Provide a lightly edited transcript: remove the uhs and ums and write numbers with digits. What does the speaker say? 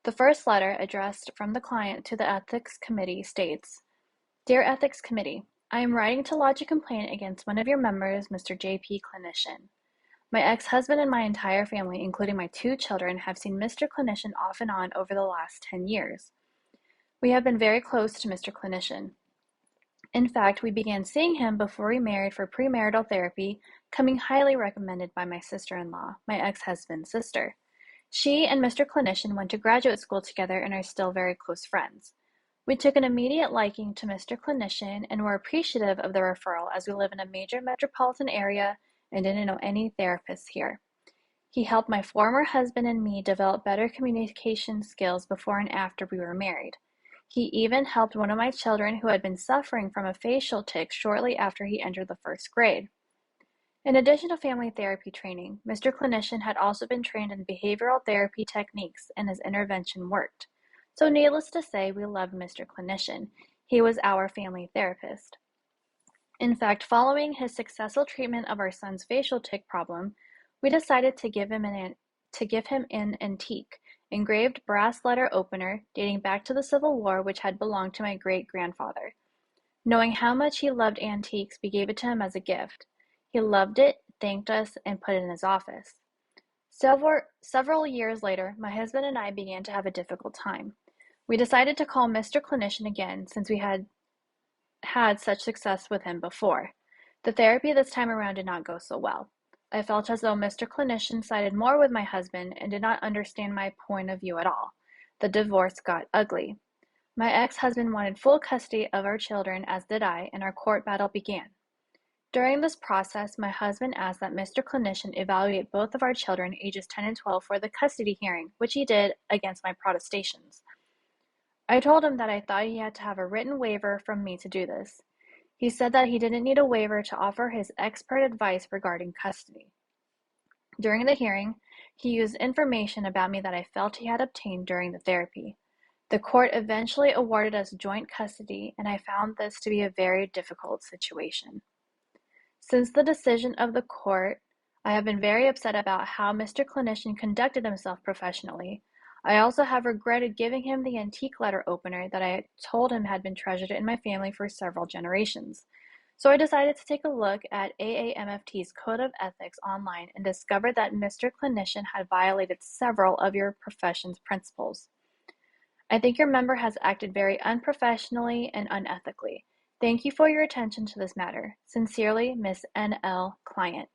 The first letter, addressed from the client to the Ethics Committee, states, Dear Ethics Committee, I am writing to lodge a complaint against one of your members, Mr. J.P. Clinician. My ex-husband and my entire family, including my 2 children, have seen Mr. Clinician off and on over the last 10 years. We have been very close to Mr. Clinician. In fact, we began seeing him before we married for premarital therapy, coming highly recommended by my sister-in-law, my ex-husband's sister. She and Mr. Clinician went to graduate school together and are still very close friends. We took an immediate liking to Mr. Clinician and were appreciative of the referral as we live in a major metropolitan area and didn't know any therapists here. He helped my former husband and me develop better communication skills before and after we were married. He even helped one of my children who had been suffering from a facial tic shortly after he entered the 1st grade. In addition to family therapy training, Mr. Clinician had also been trained in behavioral therapy techniques and his intervention worked. So needless to say, we loved Mr. Clinician. He was our family therapist. In fact, following his successful treatment of our son's facial tic problem, we decided to give him an antique, engraved brass letter opener dating back to the Civil War, which had belonged to my great-grandfather. Knowing how much he loved antiques, we gave it to him as a gift. He loved it, thanked us, and put it in his office. Several years later, my husband and I began to have a difficult time. We decided to call Mr. Clinician again since we had had such success with him before. The therapy this time around did not go so well. I felt as though Mr. Clinician sided more with my husband and did not understand my point of view at all. The divorce got ugly. My ex-husband wanted full custody of our children, as did I, and our court battle began. During this process, my husband asked that Mr. Clinician evaluate both of our children, ages 10 and 12, for the custody hearing, which he did against my protestations. I told him that I thought he had to have a written waiver from me to do this. He said that he didn't need a waiver to offer his expert advice regarding custody. During the hearing, he used information about me that I felt he had obtained during the therapy. The court eventually awarded us joint custody, and I found this to be a very difficult situation. Since the decision of the court, I have been very upset about how Mr. Clinician conducted himself professionally. I also have regretted giving him the antique letter opener that I told him had been treasured in my family for several generations. So I decided to take a look at AAMFT's Code of Ethics online and discovered that Mr. Clinician had violated several of your profession's principles. I think your member has acted very unprofessionally and unethically. Thank you for your attention to this matter. Sincerely, Ms. N.L. Client.